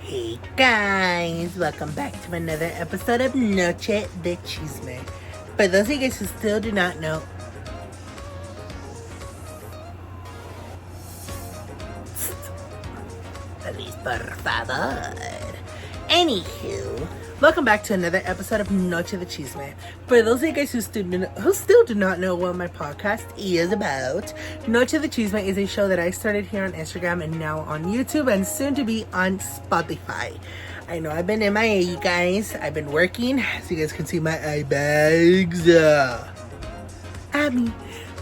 Hey guys, welcome back to another episode of Noche de Chisme. For those of you guys who still do not know, Feliz por favor. Anywho, welcome back to another episode of Noche de Chisme. For those of you guys who still do not know what my podcast is about, Noche de Chisme is a show that I started here on Instagram and now on YouTube and soon to be on Spotify. I know I've been MIA, you guys. I've been working, so you guys can see my eye bags. But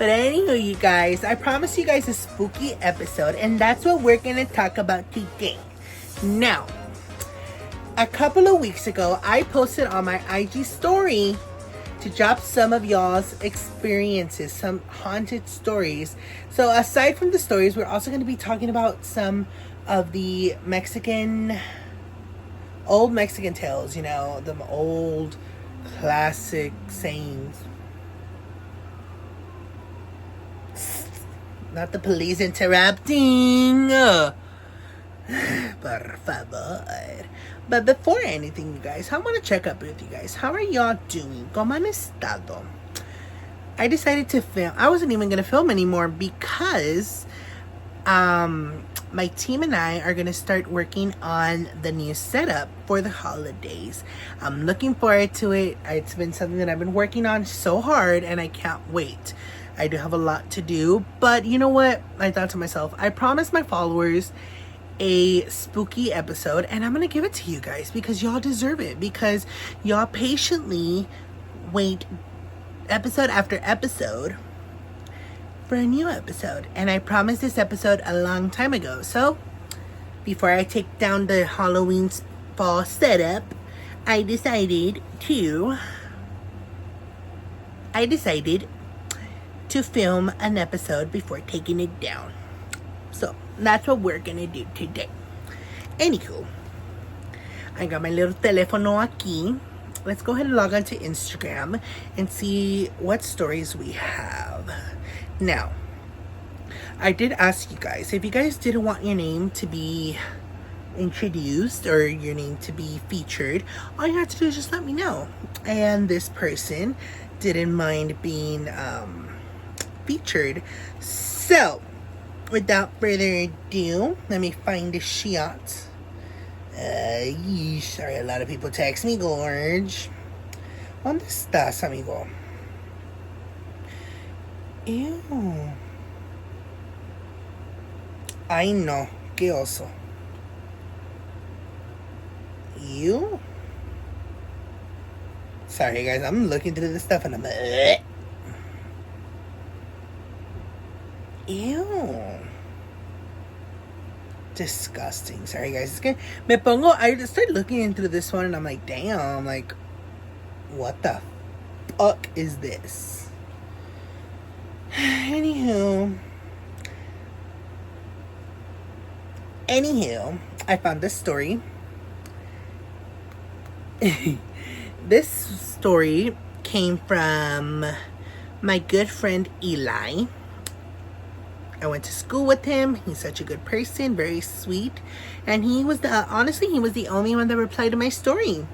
anywho, you guys, I promised you guys a spooky episode, and that's what we're gonna talk about today. Now, a couple of weeks ago, I posted on my IG story to drop some of y'all's experiences, some haunted stories. So aside from the stories, we're also going to be talking about some of the old Mexican tales, you know, the old classic sayings. Not the police interrupting. Por favor. But before anything, you guys, I want to check up with you guys. How are y'all doing? ¿Cómo han estado? I decided to film. I wasn't even going to film anymore because my team and I are going to start working on the new setup for the holidays. I'm looking forward to it. It's been something that I've been working on so hard, and I can't wait. I do have a lot to do, but you know what? I thought to myself, I promised my followers a spooky episode, and I'm gonna give it to you guys because y'all deserve it, because y'all patiently wait episode after episode for a new episode, and I promised this episode a long time ago. So before I take down the Halloween fall setup, I decided to film an episode before taking it down. So that's what we're gonna do today. Anywho, I got my little telefono aquí. Let's go ahead and log on to Instagram and see what stories we have. Now, I did ask you guys, if you guys didn't want your name to be introduced or your name to be featured, all you have to do is just let me know. And this person didn't mind being featured. So without further ado, let me find the shot. Sorry, a lot of people text me, Gorge. ¿Dónde estás, amigo? Ew. Ay, no. Qué oso. Ew. Sorry, guys. I'm looking through this stuff and I'm ew. Disgusting. Sorry, guys. I started looking into this one and I'm like, damn, like, what the fuck is this? Anywho, I found this story. This story came from my good friend Eli. I went to school with him. He's such a good person, very sweet. And he was the only one that replied to my story.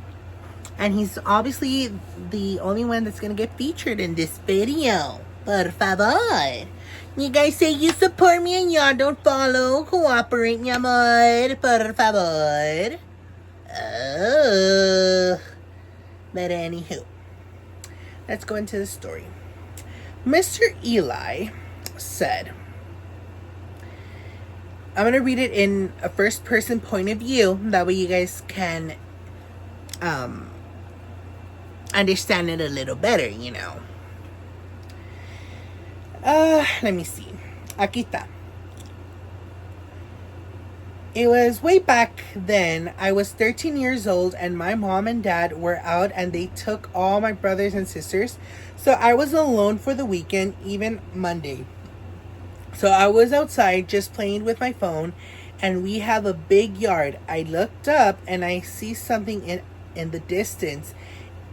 And he's obviously the only one that's going to get featured in this video. Por favor. You guys say you support me and y'all don't follow. Cooperate, mi amor. Por favor. Oh. But anywho, let's go into the story. Mr. Eli said, I'm going to read it in a first person point of view. That way you guys can understand it a little better, you know. Let me see. Aquí está. It was way back then. I was 13 years old and my mom and dad were out and they took all my brothers and sisters. So I was alone for the weekend, even Monday. So I was outside just playing with my phone and we have a big yard. I looked up and I see something in the distance.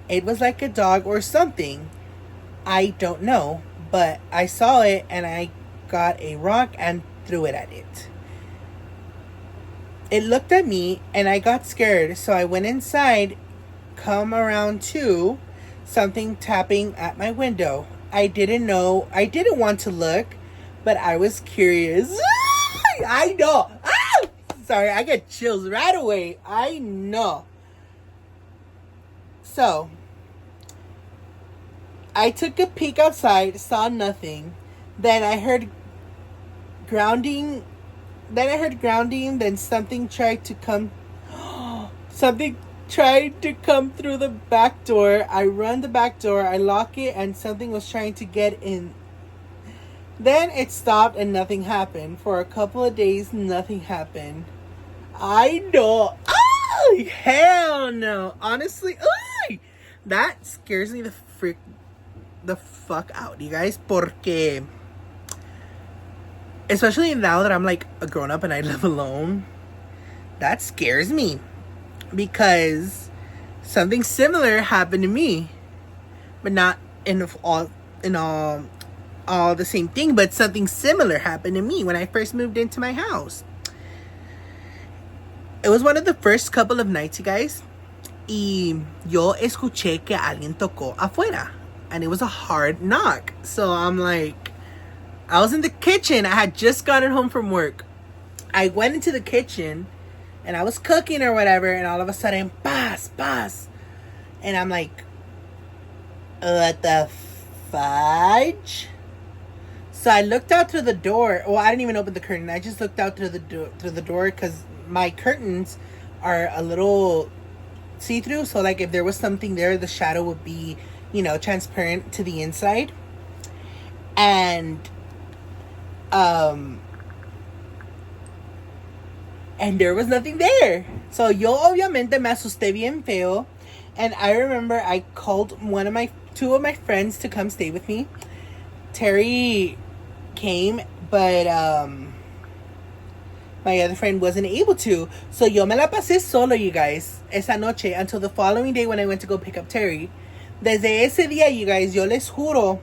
It was like a dog or something. I don't know, but I saw it and I got a rock and threw it at it. It looked at me and I got scared, so I went inside, come around to something tapping at my window. I didn't want to look, but I was curious. I know. Sorry, I get chills right away. I know. So, I took a peek outside, saw nothing. Then I heard grounding. Then something tried to come. Something tried to come through the back door. I run the back door, I lock it, and something was trying to get in. Then it stopped and nothing happened. For a couple of days, nothing happened. I know. Oh, hell no. Honestly, that scares me the fuck out, you guys. Porque, especially now that I'm like a grown up and I live alone, that scares me. Because something similar happened to me. But not in all the same thing, but something similar happened to me when I first moved into my house. It was one of the first couple of nights, you guys. Y yo escuché que alguien tocó afuera. And it was a hard knock. So I'm like, I was in the kitchen. I had just gotten home from work. I went into the kitchen and I was cooking or whatever. And all of a sudden, paz. And I'm like, what the fudge? So I looked out through the door. Well, I didn't even open the curtain. I just looked out through the door because my curtains are a little see-through. So, like, if there was something there, the shadow would be, transparent to the inside. And there was nothing there. So, yo obviamente me asusté bien feo. And I remember I called two of my friends to come stay with me. Terry came, but my other friend wasn't able to. So yo me la pasé solo, you guys, esa noche until the following day when I went to go pick up Terry. Desde ese día, you guys, yo les juro,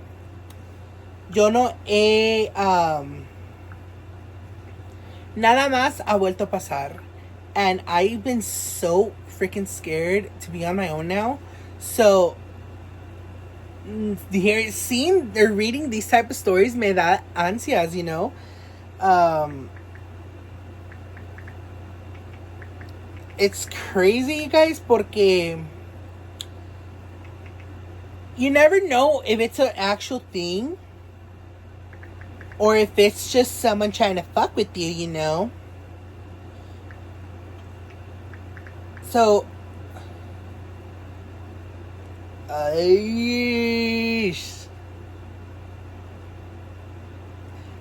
yo no he nada más ha vuelto a pasar. And I've been so freaking scared to be on my own now. So seeing or reading these type of stories me da ansias, it's crazy, you guys, porque you never know if it's an actual thing or if it's just someone trying to fuck with you, So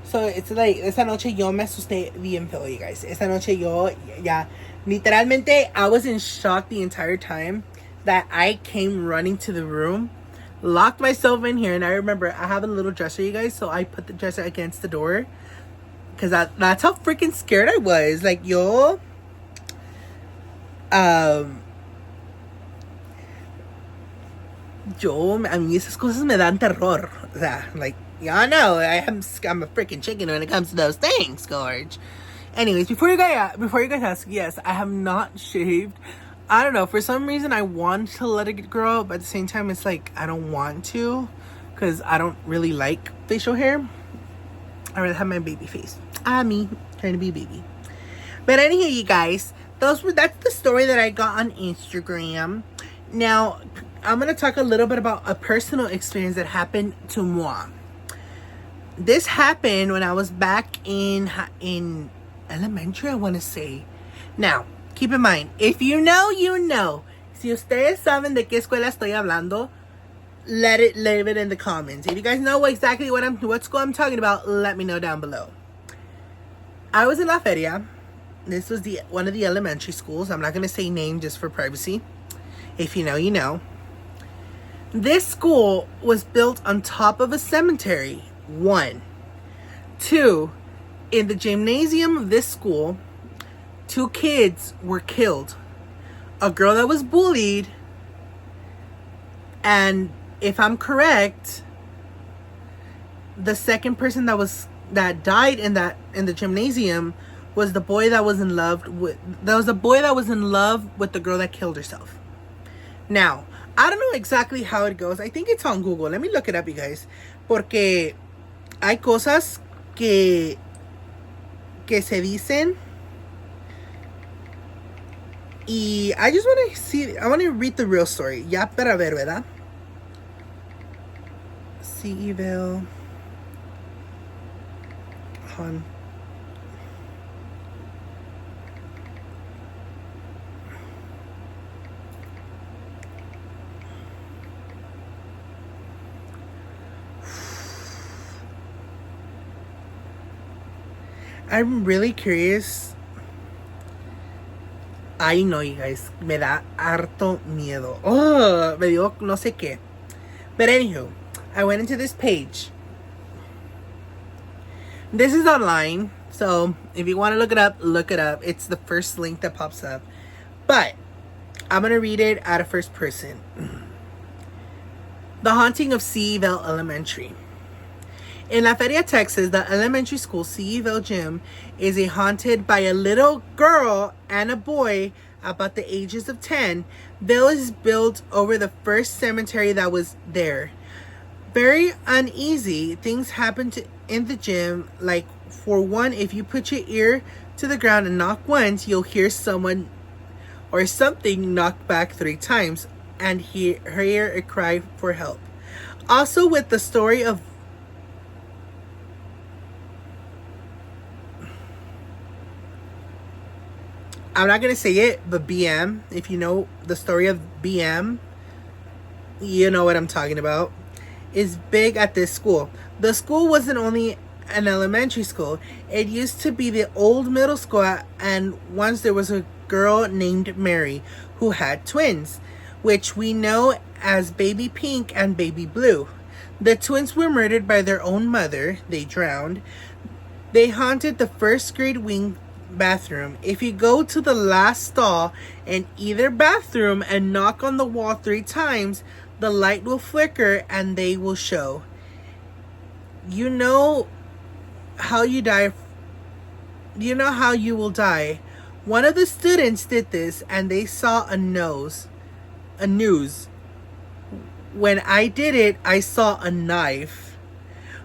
So it's like, esa noche yo me asusté bien feo, you guys. Esa noche yo, literalmente, I was in shock the entire time that I came running to the room, locked myself in here, and I remember I have a little dresser, you guys, so I put the dresser against the door, because that's how freaking scared I was. Like, a mí esas cosas me dan terror. O sea, like, y'all know, I'm a freaking chicken when it comes to those things, gorge. Anyways, before you guys ask, yes, I have not shaved. I don't know, for some reason I want to let it grow up, but at the same time it's like I don't want to, because I don't really like facial hair. I rather have my baby face. Me trying to be a baby. But anyhow, you guys, that's the story that I got on Instagram. Now, I'm going to talk a little bit about a personal experience that happened to moi. This happened when I was back in elementary, I want to say. Now, keep in mind, if you know, you know. Si ustedes saben de qué escuela estoy hablando, leave it in the comments. If you guys know exactly what school I'm talking about, let me know down below. I was in La Feria. This was one of the elementary schools. I'm not going to say name just for privacy. If you know, you know. This school was built on top of a cemetery. 1. 2. In the gymnasium of this school, 2 kids were killed. A girl that was bullied, and if I'm correct, the second person that was that died in the gymnasium was the boy that was in love with the girl that killed herself. Now, I don't know exactly how it goes. I think it's on Google. Let me look it up, you guys. Porque hay cosas que se dicen. Y I just want to read the real story. Ya para ver, ¿verdad? Seville. On. I'm really curious. Ay, no, you guys. Me da harto miedo. Oh, me dio no sé qué. But anywho, I went into this page. This is online. So, if you want to look it up, look it up. It's the first link that pops up. But, I'm going to read it out of first person. The Haunting of Seville Elementary. In La Feria, Texas, the elementary school Seville gym is haunted by a little girl and a boy about the ages of 10. Ville is built over the first cemetery that was there. Very uneasy things happen in the gym. Like, for one, if you put your ear to the ground and knock once, you'll hear someone or something knock back 3 times and hear a cry for help. Also, with the story of I'm not going to say it, but BM, if you know the story of BM, you know what I'm talking about, is big at this school. The school wasn't only an elementary school. It used to be the old middle school, and once there was a girl named Mary who had twins, which we know as Baby Pink and Baby Blue. The twins were murdered by their own mother. They drowned. They haunted the first grade wing bathroom. If you go to the last stall in either bathroom and knock on the wall 3 times, the light will flicker and they will show. You know how you die. You know how you will die. One of the students did this and they saw a noose. When I did it, I saw a knife.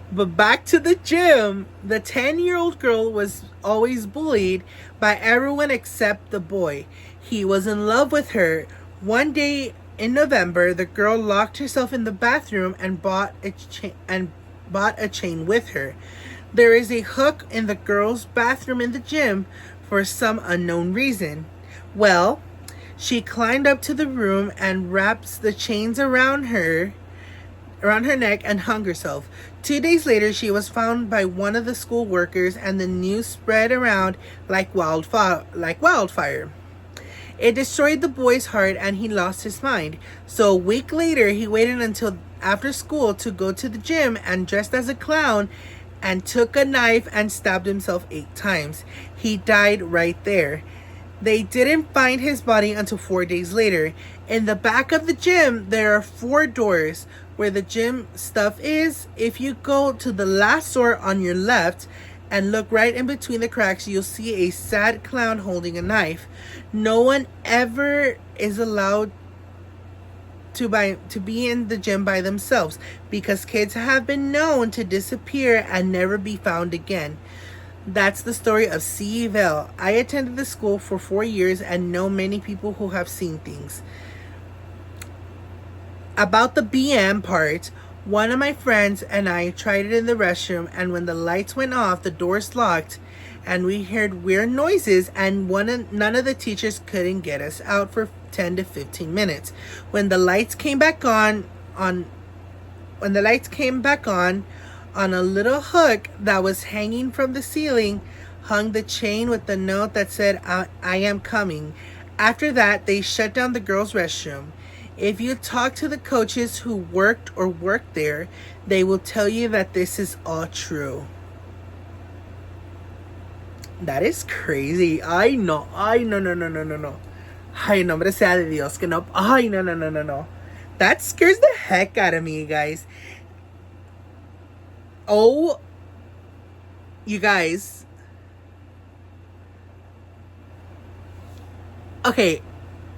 But back to the gym, the 10-year-old girl was always bullied by everyone except the boy. He was in love with her. One day in November, the girl locked herself in the bathroom and bought a chain with her. There is a hook in the girl's bathroom in the gym for some unknown reason. Well, she climbed up to the room and wrapped the chains around her neck and hung herself. 2 days later, she was found by one of the school workers, and the news spread around like wildfire. It destroyed the boy's heart, and he lost his mind. So a week later, he waited until after school to go to the gym and dressed as a clown and took a knife and stabbed himself 8 times. He died right there. They didn't find his body until 4 days later. In the back of the gym, there are 4 doors where the gym stuff is. If you go to the last door on your left and look right in between the cracks, you'll see a sad clown holding a knife. No one ever is allowed to be in the gym by themselves because kids have been known to disappear and never be found again. That's the story of Seville. I attended the school for 4 years and know many people who have seen things. About the BM part, one of my friends and I tried it in the restroom, and when the lights went off, the doors locked, and we heard weird noises, and none of the teachers couldn't get us out for 10 to 15 minutes. When the lights came back on a little hook that was hanging from the ceiling, hung the chain with the note that said, I am coming. After that, they shut down the girls' restroom. If you talk to the coaches who worked there, they will tell you that this is all true. That is crazy. Ay, no. Ay, no. Ay, nombre sea de Dios que no. Ay, no. That scares the heck out of me, guys. Oh You guys. Okay,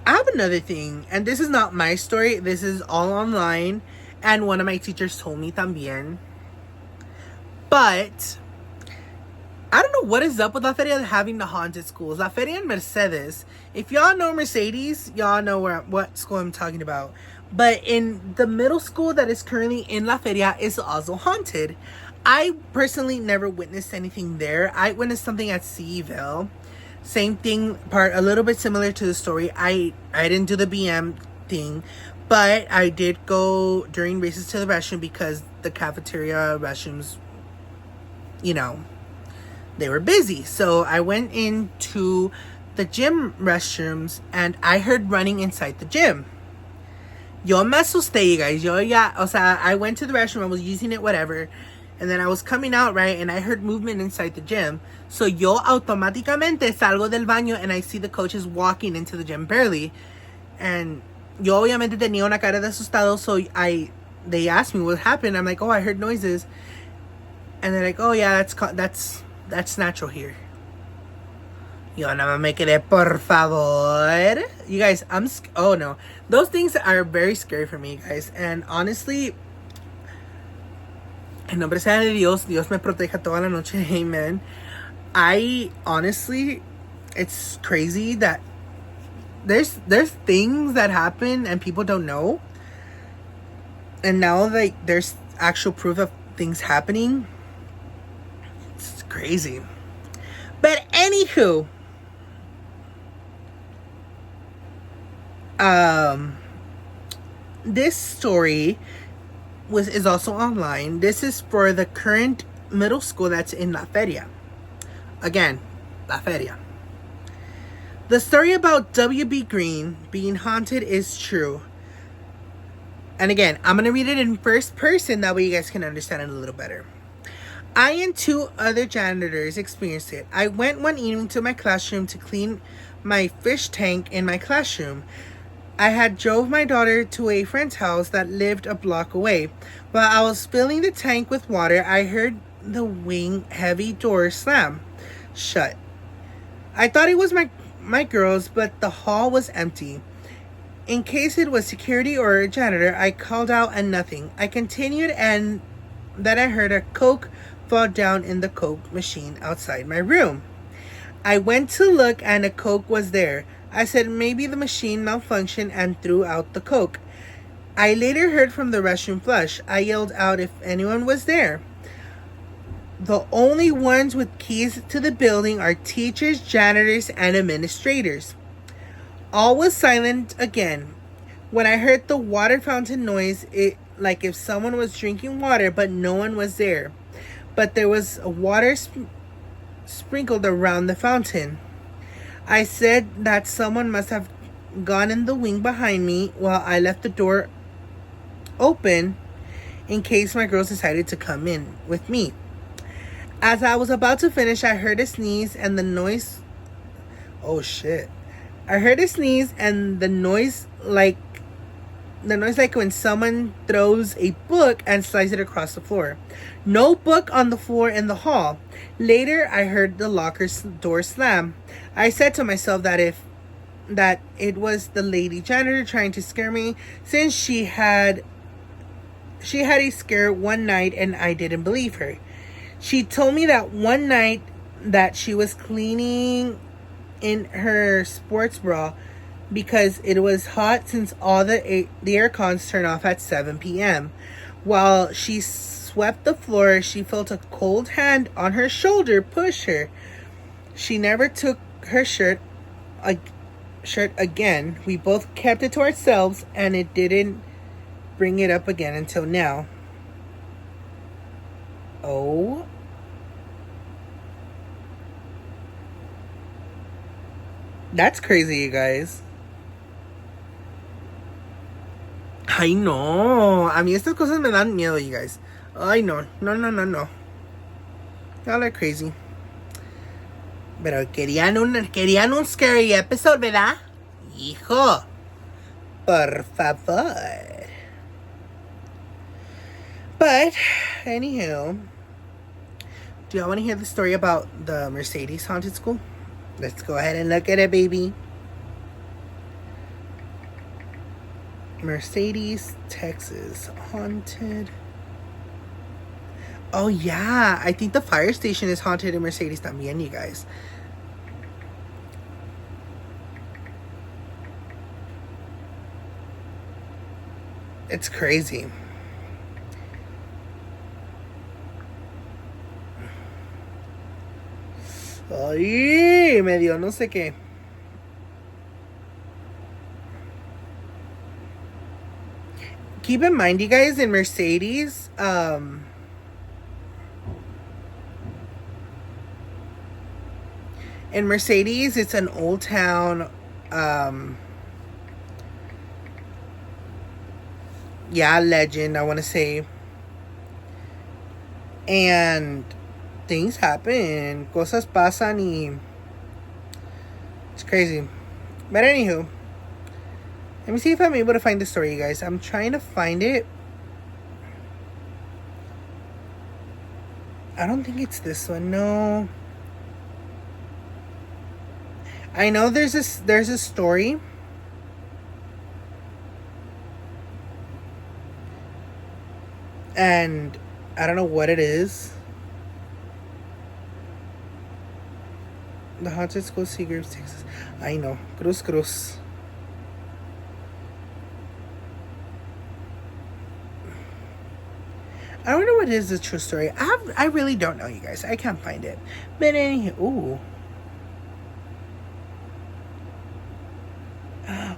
I have another thing, and this is not my story. This is all online, and one of my teachers told me también. But I don't know what is up with La Feria having the haunted schools. La Feria in Mercedes. If y'all know Mercedes, y'all know what school I'm talking about. But in the middle school that is currently in La Feria is also haunted. I personally never witnessed anything there. I witnessed something at Seaville. Same thing, part a little bit similar to the story. I didn't do the BM thing, but I did go during races to the restroom because the cafeteria restrooms, you know, they were busy. So I went into the gym restrooms and I heard running inside the gym. Yo me asusté, you guys. I went to the restroom, I was using it, whatever. And then I was coming out, right? And I heard movement inside the gym. So yo automáticamente salgo del baño and I see the coaches walking into the gym barely. And yo obviamente tenía una cara de asustado. So they asked me what happened. I'm like, oh, I heard noises. And they're like, oh yeah, that's natural here. Yo nada más me quedé, por favor. You guys, oh no. Those things are very scary for me, guys. And honestly, en nombre sea de Dios, Dios me proteja toda la noche, amen. I honestly, it's crazy that there's things that happen and people don't know. And now, like, there's actual proof of things happening. It's crazy. But anywho, this story is also online. This is for the current middle school that's in La Feria. Again, La Feria. The story about W.B. Green being haunted is true. And again, I'm going to read it in first person. That way you guys can understand it a little better. I and two other janitors experienced it. I went one evening to my classroom to clean my fish tank in my classroom. I had drove my daughter to a friend's house that lived a block away. While I was filling the tank with water, I heard the wing heavy door slam shut. I thought it was my girls, but the hall was empty. In case it was security or a janitor, I called out and nothing. I continued and then I heard a Coke fall down in the Coke machine outside my room. I went to look and a Coke was there. I said maybe the machine malfunctioned and threw out the Coke. I later heard from the restroom flush. I yelled out if anyone was there. The only ones with keys to the building are teachers, janitors, and administrators. All was silent again. When I heard the water fountain noise, it like if someone was drinking water, but no one was there. But there was water sprinkled around the fountain. I said that someone must have gone in the wing behind me while I left the door open in case my girls decided to come in with me. As I was about to finish, I heard a sneeze and the noise. Oh shit. I heard a sneeze and the noise like when someone throws a book and slides it across the floor. No book on the floor in the hall. Later, I heard the locker's door slam. I said to myself that it was the lady janitor trying to scare me, since she had a scare one night and I didn't believe her. She told me that one night that she was cleaning in her sports bra because it was hot, since all the air cons turn off at 7 p.m. While she swept the floor, she felt a cold hand on her shoulder push her. She never took her shirt again. We both kept it to ourselves and it didn't bring it up again until now. Oh. That's crazy, you guys. Ay, no. A mí estas cosas me dan miedo, you guys. Ay, no. No. Y'all are crazy. Pero querían un scary episode, ¿verdad? Hijo. Por favor. But, anywho. Do y'all want to hear the story about the Mercedes haunted school? Let's go ahead and look at it, baby. Mercedes, Texas, haunted. Oh yeah, I think the fire station is haunted in Mercedes también, you guys. It's crazy. Ay, me dio no sé qué. Keep in mind, you guys, in Mercedes, it's an old town. Legend, I want to say. And things happen. Cosas pasan y it's crazy. But anywho, let me see if I'm able to find the story, you guys. I'm trying to find it. I don't think it's this one. No. I know there's a story. And I don't know what it is. The haunted school, Seagraves, Texas. I know. Cruz. I don't know what is the true story. I really don't know, you guys. I can't find it. But anyway, ooh.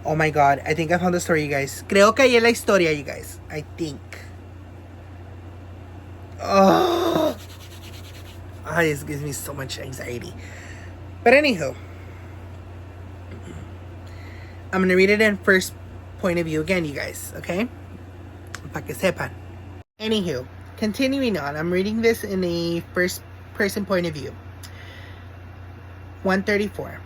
Oh my god. I think I found the story, you guys. Creo que hallé la historia, you guys. I think. Oh. This gives me so much anxiety. But anywho, I'm going to read it in first point of view again, you guys, okay? Pa que sepan. Anywho, continuing on, I'm reading this in a first person point of view. 134.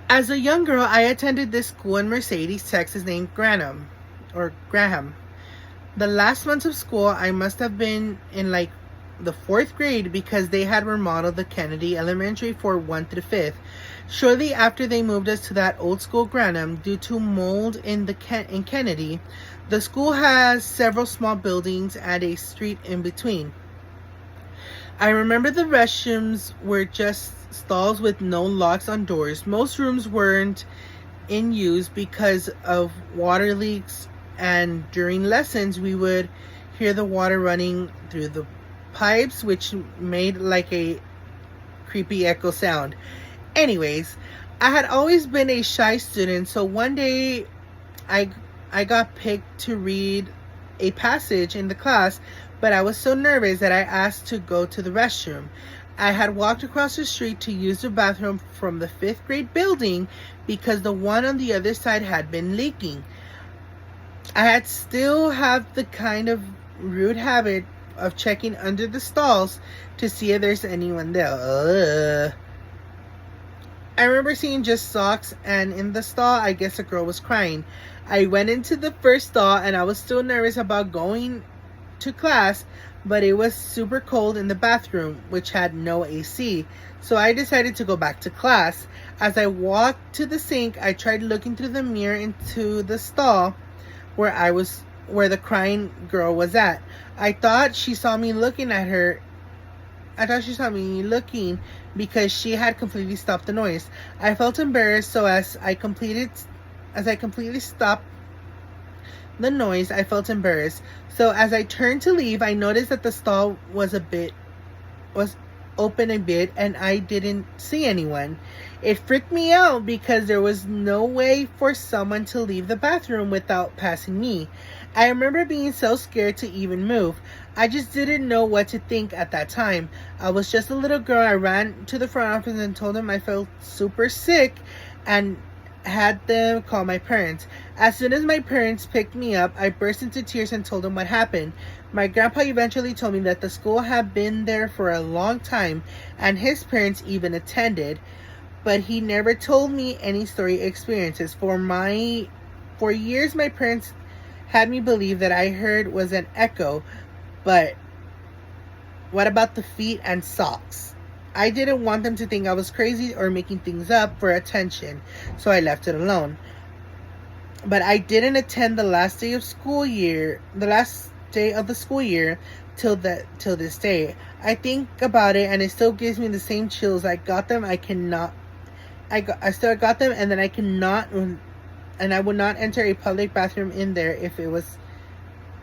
As a young girl, I attended this school in Mercedes, Texas named Graham. The last months of school, I must have been in like the 4th grade because they had remodeled the Kennedy Elementary for 1 through 5th. Shortly after they moved us to that old school Granham, due to mold in Kennedy, the school has several small buildings and a street in between. I remember the restrooms were just stalls with no locks on doors. Most rooms weren't in use because of water leaks, and during lessons we would hear the water running through the pipes, which made like a creepy echo sound. Anyways, I had always been a shy student, so one day I got picked to read a passage in the class, but I was so nervous that I asked to go to the restroom. I had walked across the street to use the bathroom from the 5th grade building because the one on the other side had been leaking. I had still have the kind of rude habit of checking under the stalls to see if there's anyone there. I remember seeing just socks, and in the stall, I guess a girl was crying. I went into the first stall, and I was still nervous about going to class, but it was super cold in the bathroom, which had no AC, so I decided to go back to class. As I walked to the sink, I tried looking through the mirror into the stall where the crying girl was at. I thought she saw me looking because she had completely stopped the noise. I felt embarrassed, so as I completely stopped the noise, I felt embarrassed. So as I turned to leave, I noticed that the stall was open a bit and I didn't see anyone. It freaked me out because there was no way for someone to leave the bathroom without passing me. I remember being so scared to even move. I just didn't know what to think at that time. I was just a little girl. I ran to the front office and told them I felt super sick and had them call my parents. As soon as my parents picked me up, I burst into tears and told them what happened. My grandpa eventually told me that the school had been there for a long time and his parents even attended, but he never told me any story experiences. For years, my parents had me believe that I heard was an echo, but What about the feet and socks? I didn't want them to think I was crazy or making things up for attention, so I left it alone. But I didn't attend the last day of the school year till this day. I think about it and it still gives me the same chills. I still got them, and then I would not enter a public bathroom in there if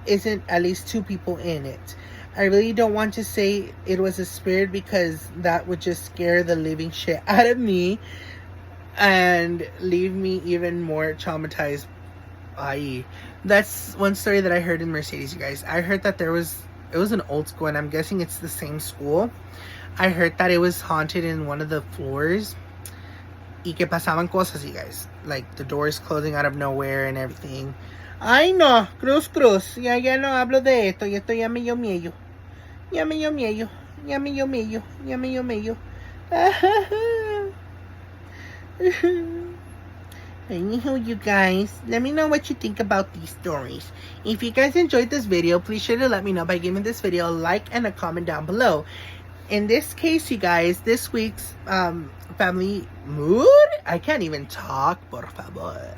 isn't at least 2 people in it. I really don't want to say it was a spirit because that would just scare the living shit out of me and leave me even more traumatized. That's one story that I heard in Mercedes, you guys. I heard that it was an old school, and I'm guessing it's the same school. I heard that it was haunted in one of the floors. Y que pasaban cosas, you guys. Like the doors closing out of nowhere and everything. Ay no, cruz. Ya no hablo de esto. Y esto ya me dio miedo. Anywho, you guys, let me know what you think about these stories. If you guys enjoyed this video, please sure to let me know by giving this video a like and a comment down below. In this case, you guys, this week's family mood, I can't even talk, por favor.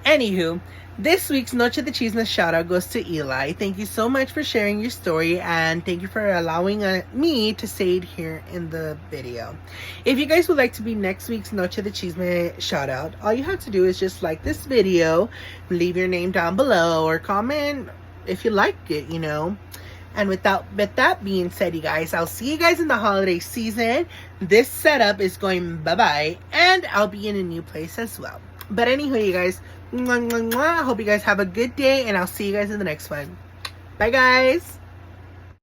Anywho, this week's Noche de Chismes shout out goes to Eli. Thank you so much for sharing your story, and thank you for allowing me to say it here in the video. If you guys would like to be next week's Noche de Chisme shout out, all you have to do is just like this video, leave your name down below, or comment if you like it, you know. And with that being said, you guys, I'll see you guys in the holiday season. This setup is going bye-bye, and I'll be in a new place as well. But anyway, you guys, I hope you guys have a good day, and I'll see you guys in the next one. Bye, guys.